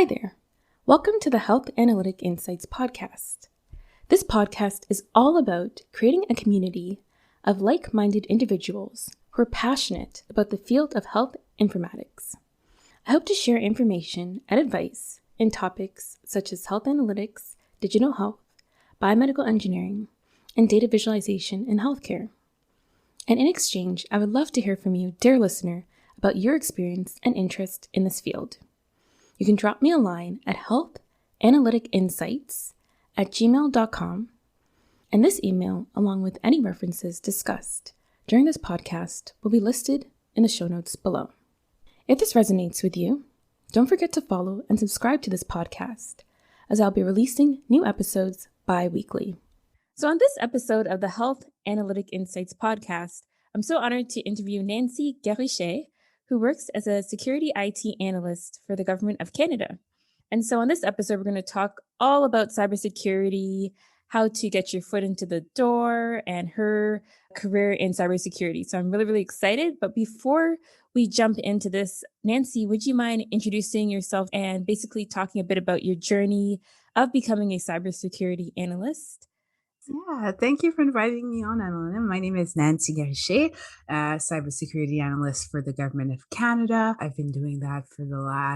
Hi there. Welcome to the Health Analytic Insights podcast. This podcast is all about creating a community of like-minded individuals who are passionate about the field of health informatics. I hope to share information and advice in topics such as health analytics, digital health, biomedical engineering, and data visualization in healthcare. And in exchange, I would love to hear from you, dear listener, about your experience and interest in this field. You can drop me a line at healthanaliticinsights@gmail.com, and this email, along with any references discussed during this podcast, will be listed in the show notes below. If this resonates with you, don't forget to follow and subscribe to this podcast, as I'll be releasing new episodes bi-weekly. So on this episode of the Health Analytic Insights podcast, I'm so honored to interview Nancy Gariché, who works as a security IT analyst for the Government of Canada. And so on this episode, we're going to talk all about cybersecurity, how to get your foot into the door, and her career in cybersecurity. So I'm really, really excited. But before we jump into this, Nancy, would you mind introducing yourself and basically talking a bit about your journey of becoming a cybersecurity analyst? Yeah, thank you for inviting me on, Annalena. My name is Nancy Gariché, cybersecurity analyst for the Government of Canada. I've been doing that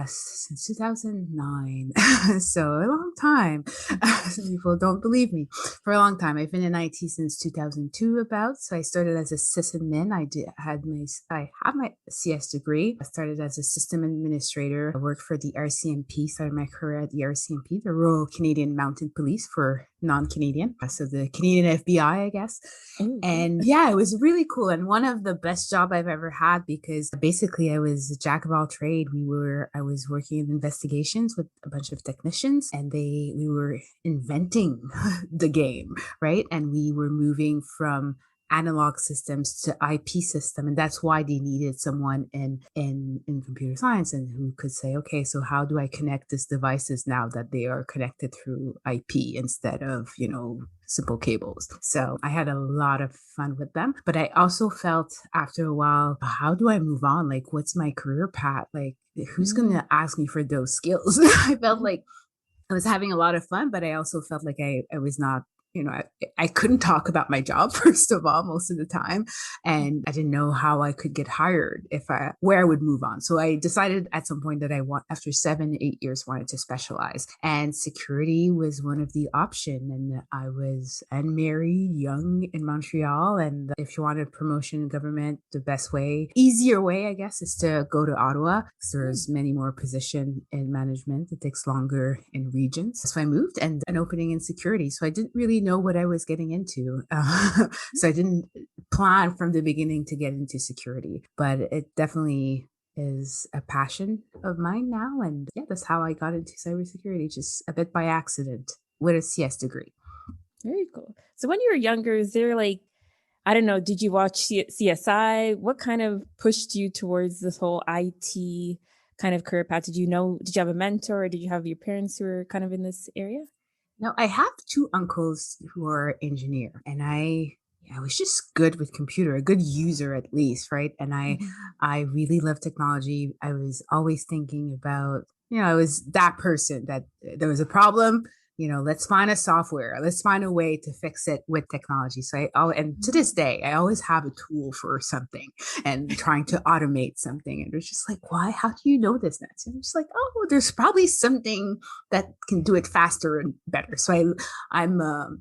since 2009, so a long time. Some people don't believe me. For a long time, I've been in IT since 2002. So I started as a sysadmin. I have my CS degree. I started as a system administrator. I worked for the RCMP. Started my career at the RCMP, the Royal Canadian Mounted Police for non-Canadian, so the Canadian FBI, I guess. Ooh. And yeah, it was really cool. And one of the best jobs I've ever had, because basically I was a jack of all trade. I was working in investigations with a bunch of technicians, and we were inventing the game, right? And we were moving from analog systems to IP system. And that's why they needed someone in computer science and who could say, okay, so how do I connect these devices now that they are connected through IP instead of, simple cables? So I had a lot of fun with them. But I also felt after a while, how do I move on? Like, what's my career path? Like, who's going to ask me for those skills? I felt like I was having a lot of fun, but I also felt like I was not, I couldn't talk about my job, first of all, most of the time. And I didn't know how I could get hired where I would move on. So I decided at some point that after 7-8 years, wanted to specialize. And security was one of the options. And I was unmarried, young in Montreal. And if you wanted promotion in government, the easier way, I guess, is to go to Ottawa, because there's many more positions in management. It takes longer in regions. So I moved, and an opening in security. So I didn't really know what I was getting into. So I didn't plan from the beginning to get into security, but it definitely is a passion of mine now. And yeah, that's how I got into cybersecurity, just a bit by accident with a CS degree. Very cool. So when you were younger, is there I don't know, did you watch CSI? What kind of pushed you towards this whole IT kind of career path? Did you have a mentor, or did you have your parents who were kind of in this area? No, I have two uncles who are engineer, and I was just good with computer, a good user at least, right? And I really love technology. I was always thinking about, I was that person that there was a problem, let's find a software, let's find a way to fix it with technology. So and to this day, I always have a tool for something and trying to automate something. And it's just like, why? How do you know this, Nancy? I'm just like, oh, there's probably something that can do it faster and better. So I'm a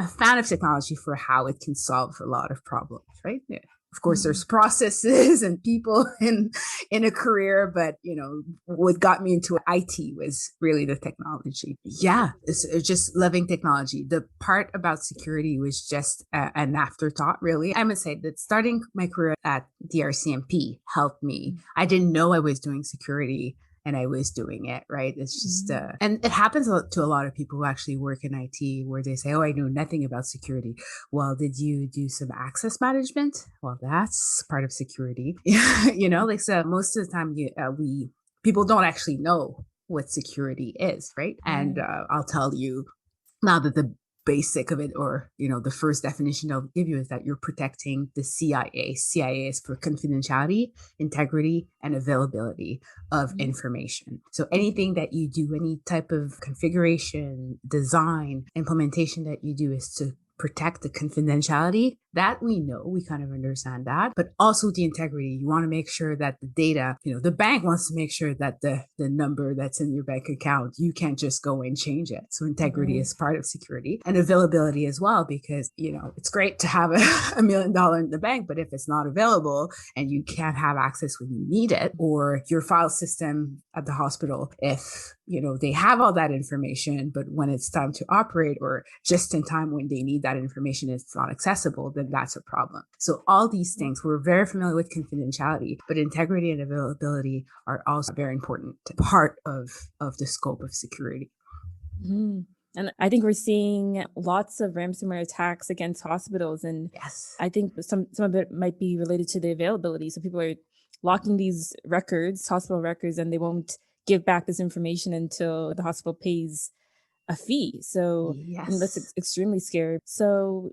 fan of technology for how it can solve a lot of problems, right? Yeah. Of course, there's processes and people in a career, but what got me into IT was really the technology. Yeah, it's just loving technology. The part about security was just an afterthought, really. I must say that starting my career at the RCMP helped me. I didn't know I was doing security, and I was doing it, right? It's just, and it happens to a lot of people who actually work in IT, where they say, oh, I know nothing about security. Well, did you do some access management? Well, that's part of security. So most of the time people don't actually know what security is, right? And I'll tell you now that the basic of it, or the first definition they'll give you is that you're protecting the CIA. CIA is for confidentiality, integrity, and availability of information. So anything that you do, any type of configuration, design, implementation that you do, is to protect the confidentiality. That we know, we kind of understand that, but also the integrity. You want to make sure that the data, the bank wants to make sure that the number that's in your bank account, you can't just go and change it. So integrity is part of security, and availability as well, because, it's great to have $1 million in the bank, but if it's not available and you can't have access when you need it, or your file system at the hospital, if they have all that information, but when it's time to operate, or just in time when they need that information, it's not accessible, then that's a problem. So all these things, we're very familiar with confidentiality, but integrity and availability are also very important part of the scope of security. Mm-hmm. And I think we're seeing lots of ransomware attacks against hospitals. And yes, I think some of it might be related to the availability. So people are locking these records, hospital records, and they won't give back this information until the hospital pays a fee. So and that's extremely scary. So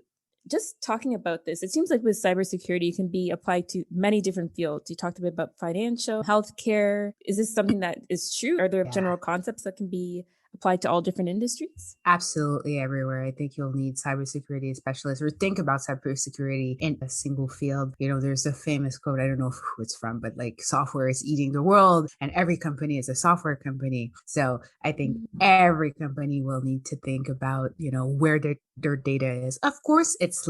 just talking about this, it seems like with cybersecurity, it can be applied to many different fields. You talked a bit about financial, healthcare. Is this something that is true? Are there general concepts that can be applied to all different industries? Absolutely everywhere. I think you'll need cybersecurity specialists, or think about cybersecurity in a single field. There's a famous quote, I don't know who it's from, but like, software is eating the world and every company is a software company. So I think every company will need to think about, where their data is. Of course, it's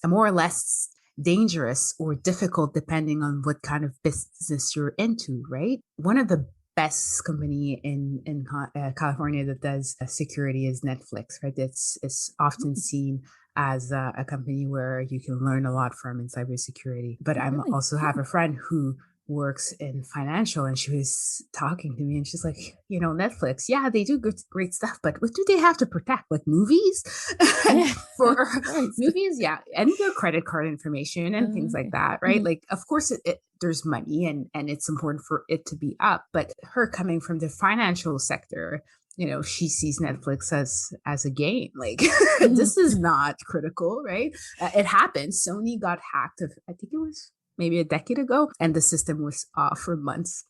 more or less dangerous or difficult depending on what kind of business you're into, right? One of the best company in California that does security is Netflix, right? It's often seen as a company where you can learn a lot from in cybersecurity. But I also have a friend who works in financial, and she was talking to me, and she's like, Netflix, yeah, they do great stuff, but what do they have to protect? Like movies? For movies, and their credit card information and things like that, right? Like, of course, there's money and it's important for it to be up, but her coming from the financial sector, she sees Netflix as a game. Like, this is not critical, right? It happened. Sony got hacked, I think it was maybe a decade ago, and the system was off for months,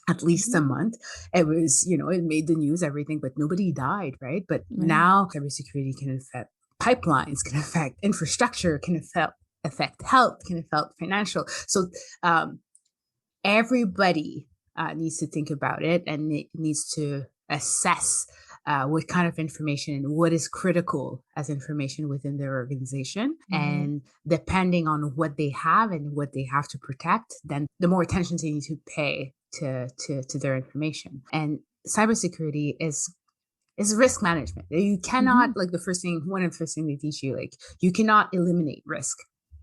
at least a month. It was, it made the news, everything, but nobody died, right? But now cybersecurity can affect pipelines, can affect infrastructure, can affect health, can affect financial. So everybody needs to think about it, and it needs to assess what kind of information and what is critical as information within their organization. And depending on what they have and what they have to protect, then the more attention they need to pay to their information. And cybersecurity is risk management. You cannot, like, one of the first things they teach you, like, you cannot eliminate risk.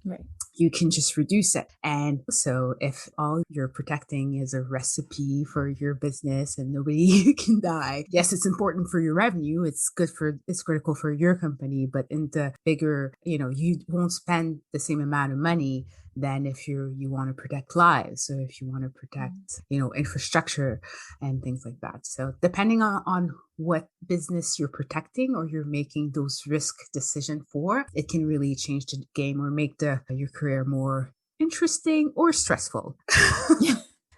Right. You can just reduce it. And so if all you're protecting is a recipe for your business and nobody can die, yes, it's important for your revenue. It's critical for your company, but in the bigger, you won't spend the same amount of money than if you want to protect lives, or if you want to protect, infrastructure and things like that. So depending on what business you're protecting or you're making those risk decisions for, it can really change the game or make your career more interesting or stressful.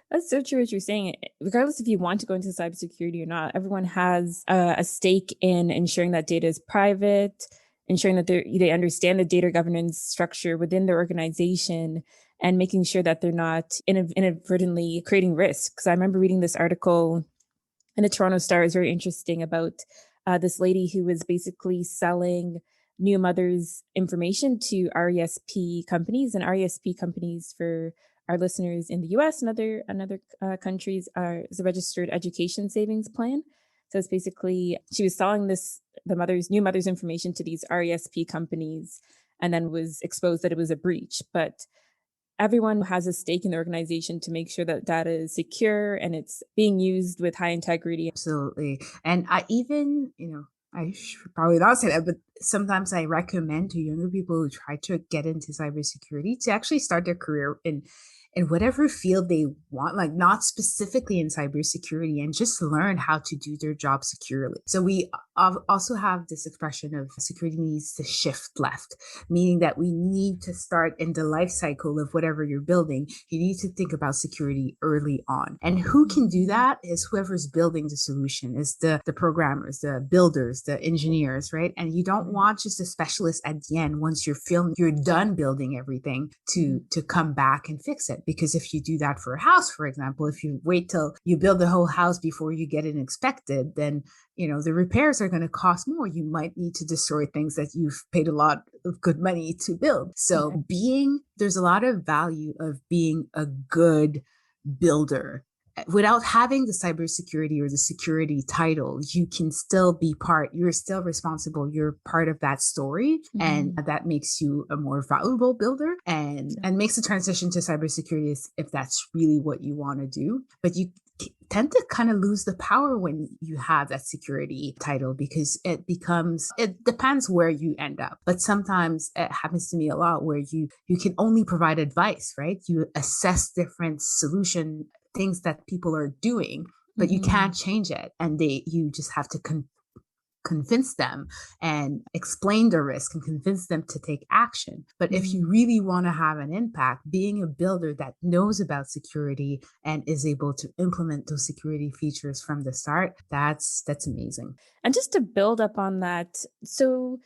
That's so true what you're saying. Regardless if you want to go into cybersecurity or not, everyone has a stake in ensuring that data is private, ensuring that they understand the data governance structure within their organization, and making sure that they're not inadvertently creating risks. Because I remember reading this article in the Toronto Star. Is very interesting about this lady who was basically selling new mothers' information to RESP companies. And RESP companies, for our listeners in the US and other countries, is a registered education savings plan. So it's basically, she was selling new mother's information to these RESP companies, and then was exposed that it was a breach. But everyone has a stake in the organization to make sure that data is secure and it's being used with high integrity. Absolutely. And I even, I should probably not say that, but sometimes I recommend to younger people who try to get into cybersecurity to actually start their career in whatever field they want, like not specifically in cybersecurity, and just learn how to do their job securely. So we also have this expression of security needs to shift left, meaning that we need to start in the life cycle of whatever you're building. You need to think about security early on. And who can do that is whoever's building the solution, is the programmers, the builders, the engineers, right? And you don't want just a specialist at the end once you're done building everything to come back and fix it. Because if you do that for a house, for example, if you wait till you build the whole house before you get it inspected, then the repairs are going to cost more. You might need to destroy things that you've paid a lot of good money to build. So there's a lot of value of being a good builder. Without having the cybersecurity or the security title, you can still be you're still responsible. You're part of that story. And that makes you a more valuable builder and makes the transition to cybersecurity if that's really what you want to do. But you tend to kind of lose the power when you have that security title, because it depends where you end up. But sometimes it happens to me a lot where you can only provide advice, right? You assess different solution things that people are doing, but you can't change it. And you just have to convince them and explain the risk and convince them to take action. But if you really want to have an impact, being a builder that knows about security and is able to implement those security features from the start, that's amazing. And just to build up on that, so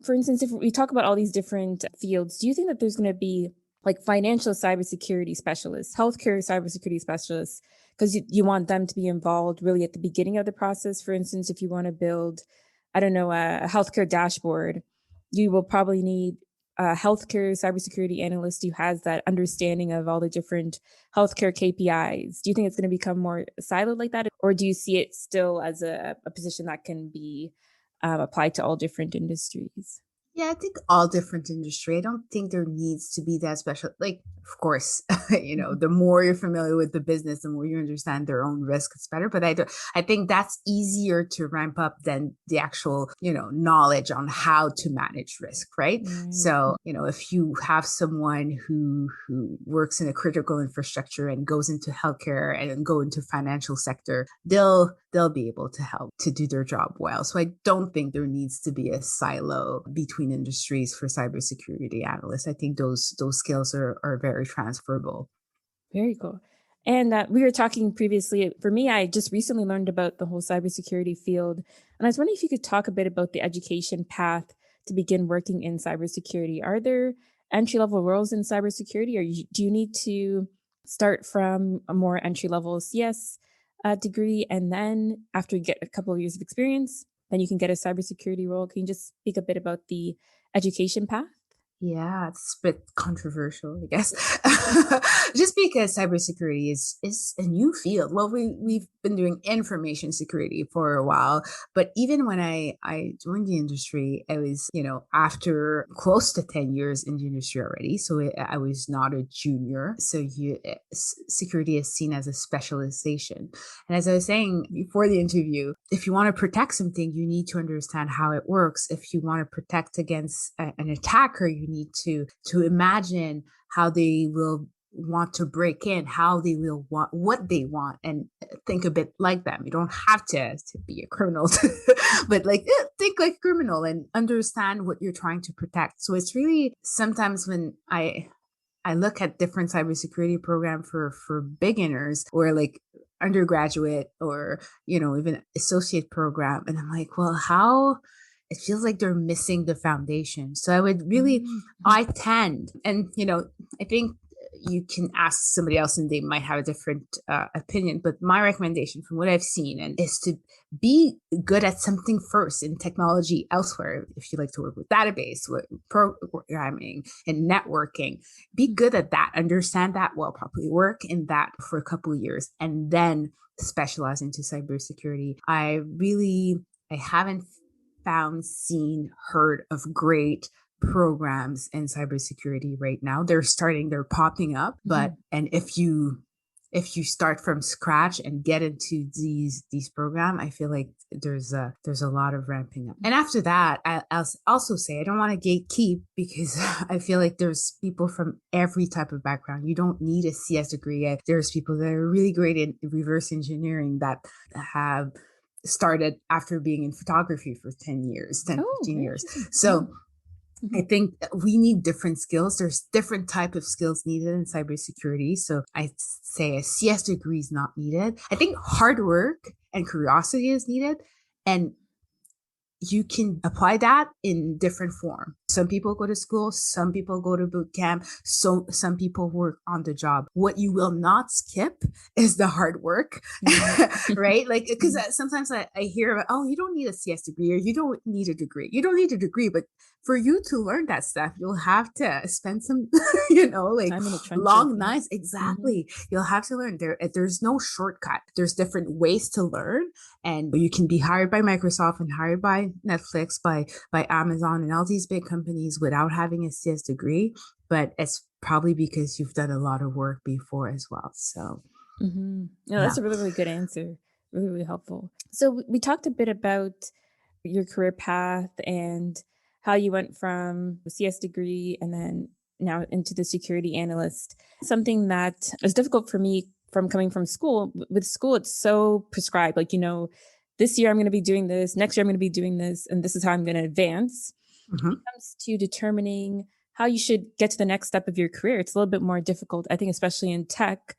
for instance, if we talk about all these different fields, do you think that there's going to be like financial cybersecurity specialists, healthcare cybersecurity specialists, because you want them to be involved really at the beginning of the process? For instance, if you want to build, I don't know, a healthcare dashboard, you will probably need a healthcare cybersecurity analyst who has that understanding of all the different healthcare KPIs. Do you think it's going to become more siloed like that? Or do you see it still as a position that can be applied to all different industries? Yeah, I think all different industry. I don't think there needs to be that special. Like, of course, the more you're familiar with the business, the more you understand their own risk, it's better. But I think that's easier to ramp up than the actual, knowledge on how to manage risk, right? So, if you have someone who works in a critical infrastructure and goes into healthcare and go into financial sector, they'll be able to help to do their job well. So I don't think there needs to be a silo between industries for cybersecurity analysts. I think those skills are very transferable. Very cool. And we were talking previously. For me, I just recently learned about the whole cybersecurity field. And I was wondering if you could talk a bit about the education path to begin working in cybersecurity. Are there entry-level roles in cybersecurity, or do you need to start from a more entry-level CS degree, and then after you get a couple of years of experience, then you can get a cybersecurity role? Can you just speak a bit about the education path? Yeah, it's a bit controversial, I guess. Just because cybersecurity is a new field. Well, we've been doing information security for a while, but even when I joined the industry, I was, after close to 10 years in the industry already. So I was not a junior. So security is seen as a specialization. And as I was saying before the interview, if you want to protect something, you need to understand how it works. If you want to protect against an attacker, you need to imagine how they will want to break in, how they will want what they want, and think a bit like them. You don't have to be a criminal, but think like a criminal and understand what you're trying to protect. So it's really sometimes when I look at different cybersecurity program for beginners or like undergraduate or even associate program, and I'm like, well, how it feels like they're missing the foundation. So I would really, I tend, and I think you can ask somebody else and they might have a different opinion, but my recommendation from what I've seen is to be good at something first in technology elsewhere. If you like to work with database, with programming and networking, be good at that, understand that well, properly work in that for a couple of years, and then specialize into cybersecurity. I haven't heard of great programs in cybersecurity right now. They're popping up, but and if you start from scratch and get into these programs, I feel like there's a lot of ramping up. And after that, I'll also say I don't want to gatekeep, because I feel like there's people from every type of background. You don't need a CS degree. There's people that are really great in reverse engineering that have started after being in photography for 10 years, 10, Oh, 15 very years. interesting. So Mhm. I think we need different skills. There's different type of skills needed in cybersecurity. So I say a CS degree is not needed. I think hard work and curiosity is needed. And you can apply that in different form. Some people go to school, some people go to boot camp, so some people work on the job. What you will not skip is the hard work, right? Like, because sometimes I hear about, oh, you don't need a CS degree or you don't need a degree. You don't need a degree, but for you to learn that stuff, you'll have to spend some, like Time in the trenches. long Yeah. nights. Exactly. You'll have to learn. There's no shortcut. There's different ways to learn, and you can be hired by Microsoft and hired by Netflix, by Amazon and all these big companies without having a CS degree, but it's probably because you've done a lot of work before as well. So Yeah, yeah. that's a really, really good answer. Really, really helpful. So we talked a bit about your career path and how you went from a CS degree and then now into the security analyst. Something that is difficult for me from coming from school. With school, it's so prescribed. Like, this year I'm going to be doing this, next year I'm going to be doing this, and this is how I'm going to advance. When Mhm. it comes to determining how you should get to the next step of your career, it's a little bit more difficult, I think, especially in tech,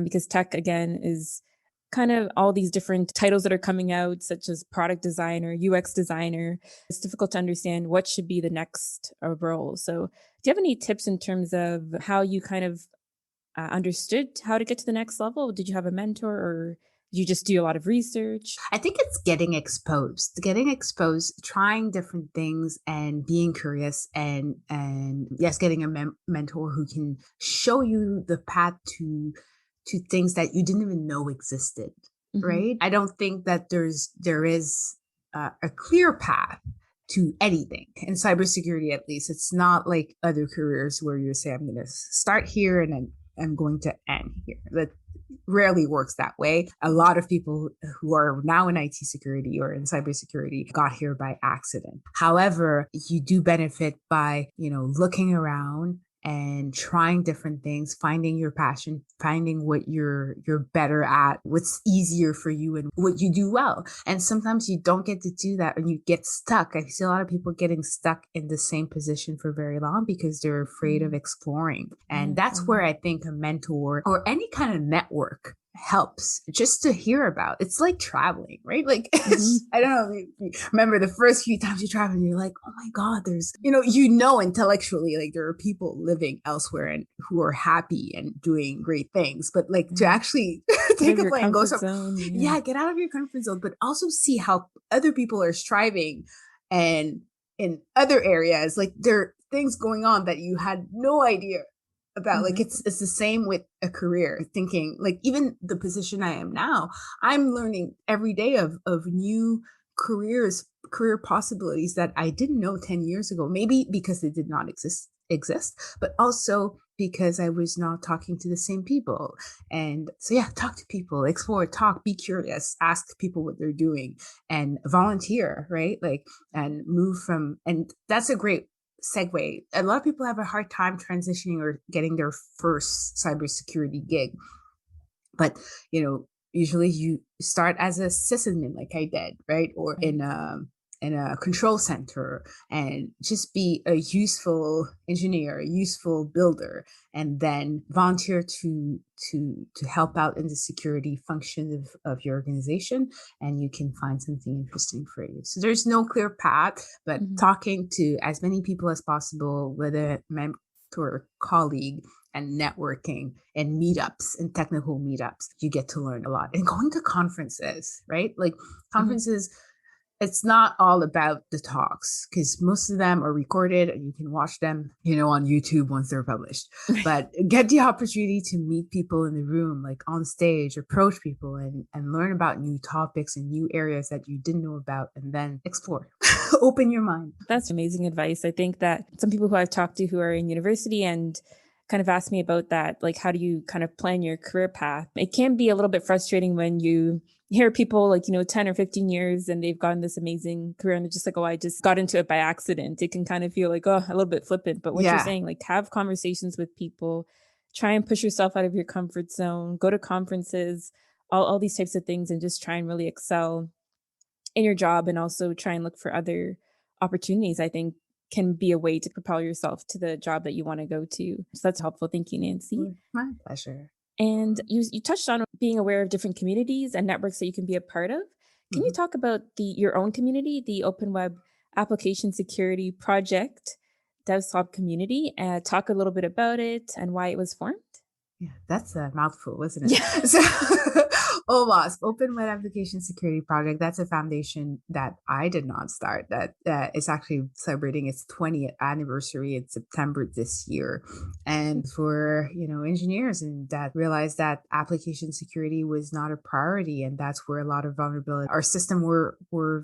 because tech, again, is kind of all these different titles that are coming out, such as product designer, UX designer. It's difficult to understand what should be the next role. So, do you have any tips in terms of how you kind of understood how to get to the next level? Did you have a mentor or did you just do a lot of research? I think it's getting exposed, trying different things and being curious, and yes, getting a mentor who can show you the path to things that you didn't even know existed, Hmm. right? I don't think that there is a clear path to anything in cybersecurity. At least it's not like other careers where you say I'm going to start here and then I'm going to end here. That rarely works that way. A lot of people who are now in IT security or in cybersecurity got here by accident. However, you do benefit by, looking around and trying different things, finding your passion, finding what you're better at, what's easier for you and what you do well. And sometimes you don't get to do that and you get stuck. I see a lot of people getting stuck in the same position for very long because they're afraid of exploring. And Yeah. that's where I think a mentor or any kind of network helps just to hear about. It's like traveling, right? Like Hmm. I don't know. You remember the first few times you travel, and you're like, oh my God, there's intellectually, like there are people living elsewhere and who are happy and doing great things. But like to Yeah. actually Get out take of a your plane and go comfort some, zone. Yeah. yeah, get out of your comfort zone, but also see how other people are striving and in other areas, like there are things going on that you had no idea about. Like Hmm. it's the same with a career, thinking like even the position I am now, I'm learning every day of new career possibilities that I didn't know 10 years ago, maybe because they did not exist, but also because I was not talking to the same people. And so yeah, talk to people, explore, talk, be curious, ask people what they're doing and volunteer, right? Like and move from, and that's a great segue. A lot of people have a hard time transitioning or getting their first cybersecurity gig, but usually you start as a sysadmin, like I did, right, or Right. in a control center, and just be a useful engineer, a useful builder, and then volunteer to help out in the security function of your organization, and you can find something interesting for you. So there's no clear path, but Hmm. talking to as many people as possible, whether a mentor or colleague, and networking and meetups and technical meetups, you get to learn a lot. And going to conferences, right? Like Hmm. conferences, it's not all about the talks because most of them are recorded and you can watch them, on YouTube once they're published. But get the opportunity to meet people in the room, like on stage, approach people and learn about new topics and new areas that you didn't know about, and then explore. Open your mind. That's amazing advice. I think that some people who I've talked to who are in university and kind of asked me about that, like, how do you kind of plan your career path? It can be a little bit frustrating when you hear people like, 10 or 15 years and they've gotten this amazing career and they're just like, oh, I just got into it by accident. It can kind of feel like, oh, a little bit flippant. But what you're Yeah. saying, like, have conversations with people, try and push yourself out of your comfort zone, go to conferences, all these types of things, and just try and really excel in your job and also try and look for other opportunities, I think can be a way to propel yourself to the job that you want to go to. So that's helpful. Thank you, Nancy. My pleasure. And you touched on being aware of different communities and networks that you can be a part of. Can you Mhm. talk about your own community, the Open Web Application Security Project DevSop community, and talk a little bit about it and why it was formed? Yeah, that's a mouthful, isn't it? Yeah. So, OWASP, Open Web Application Security Project, that's a foundation that I did not start. That is actually celebrating its 20th anniversary in September this year. And for, engineers and that realized that application security was not a priority. And that's where a lot of vulnerability, our system were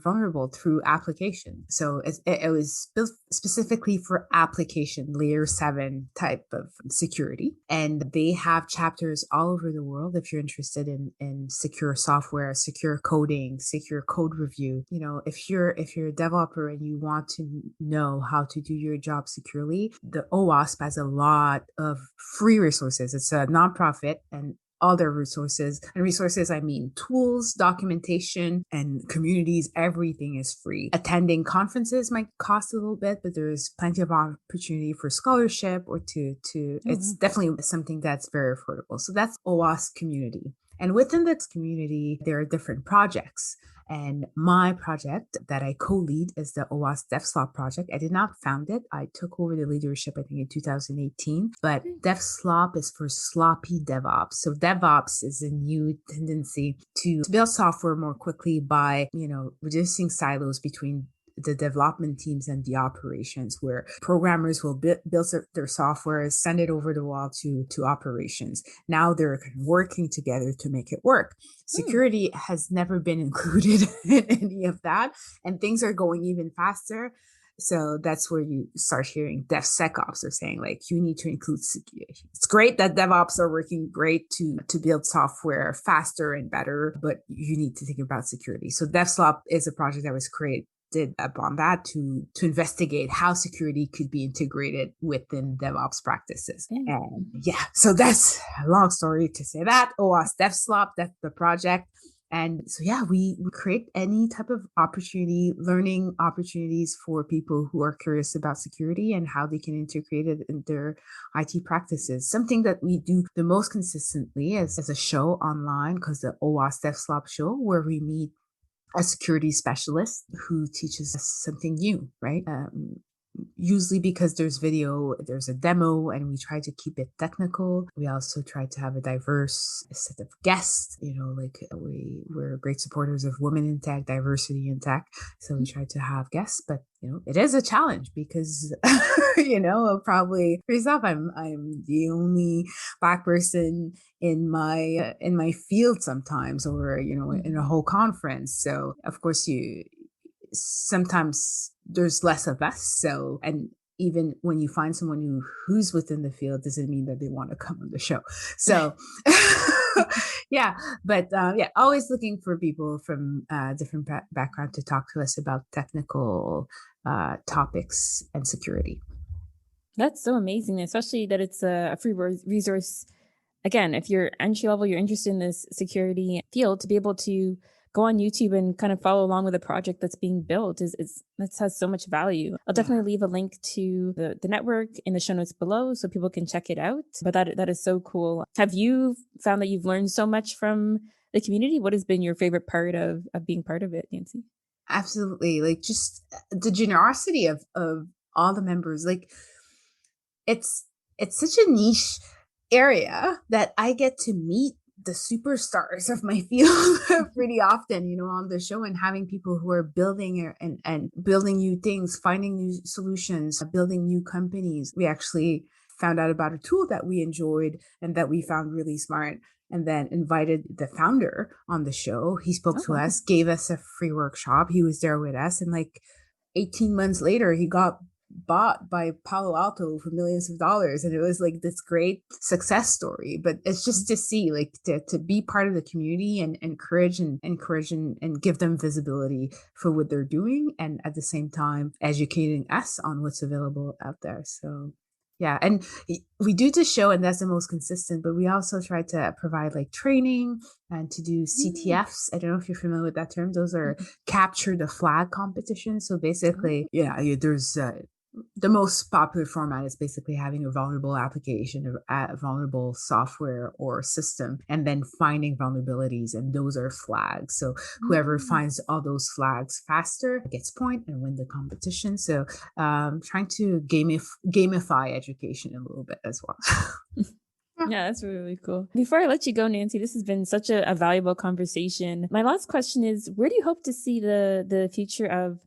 vulnerable through application. So it was built specifically for application layer 7 type of security. And they have chapters all over the world if you're interested in secure software, secure coding, secure code review. If you're a developer and you want to know how to do your job securely, the OWASP has a lot of free resources. It's a nonprofit, and all their resources, and resources, I mean tools, documentation, and communities, everything is free. Attending conferences might cost a little bit, but there's plenty of opportunity for scholarship or it's definitely something that's very affordable. So that's OWASP community. And within this community, there are different projects. And my project that I co-lead is the OWASP DevSlop project. I did not found it. I took over the leadership, I think, in 2018. But DevSlop is for sloppy DevOps. So DevOps is a new tendency to build software more quickly by, reducing silos between the development teams and the operations, where programmers will build their software, send it over the wall to operations. Now they're working together to make it work. Security has never been included in any of that, and things are going even faster. So that's where you start hearing DevSecOps are saying, like, you need to include security. It's great that DevOps are working great to build software faster and better, but you need to think about security. So DevSlop is a project that was created upon that to investigate how security could be integrated within DevOps practices. And so that's a long story to say that. OWASP DevSlop, that's the project. And so, we create any type of opportunity, learning opportunities for people who are curious about security and how they can integrate it in their IT practices. Something that we do the most consistently is a show online, because the OWASP DevSlop show, where we meet a security specialist who teaches us something new, right? Usually because there's video, there's a demo, and we try to keep it technical. We also try to have a diverse set of guests. We're great supporters of women in tech, diversity in tech. So we try to have guests, but it is a challenge because probably for yourself, I'm the only Black person in my field sometimes, or in a whole conference. So of course sometimes there's less of us. So, and even when you find someone who's within the field, doesn't mean that they want to come on the show. So always looking for people from different background to talk to us about technical topics and security. That's so amazing, especially that it's a free resource. Again, if you're entry level, you're interested in this security field, to be able to go on YouTube and kind of follow along with a project that's being built that has so much value. I'll definitely leave a link to the network in the show notes below so people can check it out. But that is so cool. Have you found that you've learned so much from the community? What has been your favorite part of being part of it, Nancy? Absolutely. Like, just the generosity of all the members. Like, it's such a niche area that I get to meet the superstars of my field pretty often, on the show, and having people who are building and building new things, finding new solutions, building new companies. We actually found out about a tool that we enjoyed and that we found really smart, and then invited the founder on the show. He spoke to us, gave us a free workshop. He was there with us, and like 18 months later, he got bought by Palo Alto for millions of dollars. And it was like this great success story. But it's just to see, like, to be part of the community and encourage and give them visibility for what they're doing. And at the same time, educating us on what's available out there. So Yeah, and we do the show, and that's the most consistent, but we also try to provide like training and to do CTFs. I don't know if you're familiar with that term. Those are capture the flag competitions. So basically, there's the most popular format is basically having a vulnerable application, a vulnerable software or system, and then finding vulnerabilities, and those are flags. So whoever finds all those flags faster gets point and win the competition. So trying to gamify education a little bit as well. Yeah, that's really cool. Before I let you go, Nancy, this has been such a valuable conversation. My last question is, where do you hope to see the future of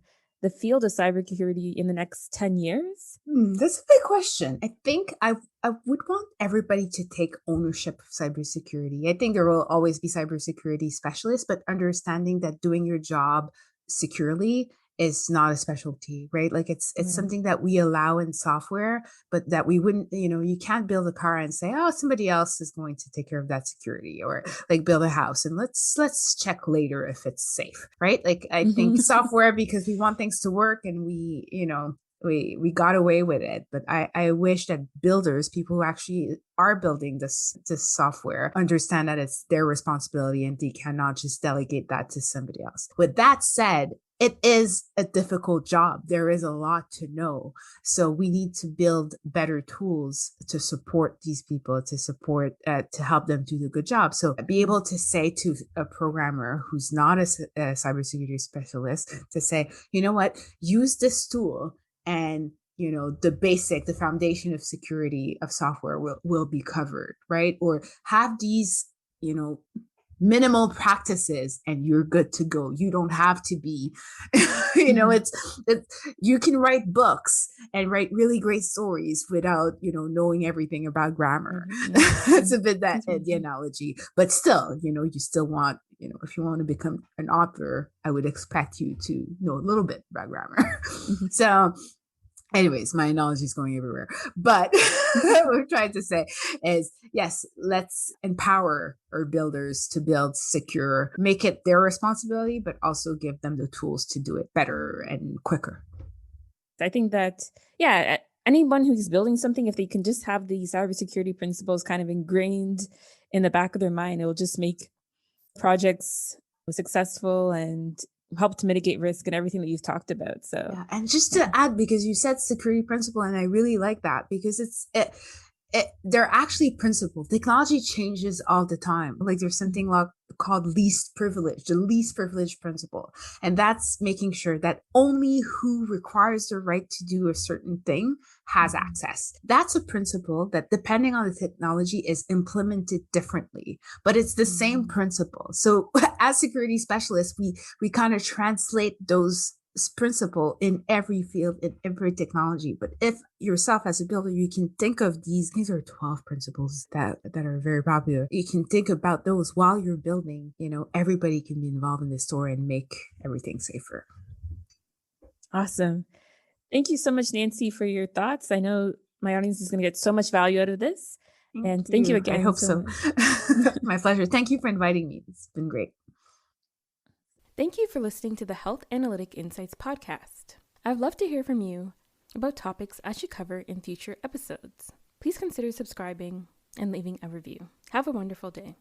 the field of cybersecurity in the next 10 years? That's a big question. I think I would want everybody to take ownership of cybersecurity. I think there will always be cybersecurity specialists, but understanding that doing your job securely is not a specialty, right? Like it's something that we allow in software, but that we wouldn't, you can't build a car and say, oh, somebody else is going to take care of that security, or like build a house and let's check later if it's safe, right? Like I think software, because we want things to work, and we got away with it. But I wish that builders, people who actually are building this software, understand that it's their responsibility and they cannot just delegate that to somebody else. With that said, it is a difficult job. There is a lot to know. So we need to build better tools to support these people, to help them do the good job. So be able to say to a programmer who's not a cybersecurity specialist, to say, you know what, use this tool, and the foundation of security of software will be covered, right? Or have these minimal practices and you're good to go. You don't have to be it's you can write books and write really great stories without knowing everything about grammar. That's a bit the analogy, but still you still want, if you want to become an author, I would expect you to know a little bit about grammar. So anyways, my analogy is going everywhere. But what we're trying to say is, yes, let's empower our builders to build secure, make it their responsibility, but also give them the tools to do it better and quicker. I think that, anyone who's building something, if they can just have these cybersecurity principles kind of ingrained in the back of their mind, it will just make projects successful and help to mitigate risk and everything that you've talked about. So yeah, and just to add, because you said security principle, and I really like that, because they're actually principles. Technology changes all the time. Like there's something called least privilege, the least privilege principle. And that's making sure that only who requires the right to do a certain thing has access. That's a principle that, depending on the technology, is implemented differently, but it's the same principle. So as security specialists, we kind of translate those principle in every field, in every technology. But if yourself as a builder, you can think of these are 12 principles that are very popular. You can think about those while you're building. Everybody can be involved in the story and make everything safer. Awesome. Thank you so much, Nancy, for your thoughts. I know my audience is going to get so much value out of this. Thank you again. I hope so. My pleasure. Thank you for inviting me. It's been great. Thank you for listening to the Health Analytic Insights podcast. I'd love to hear from you about topics I should cover in future episodes. Please consider subscribing and leaving a review. Have a wonderful day.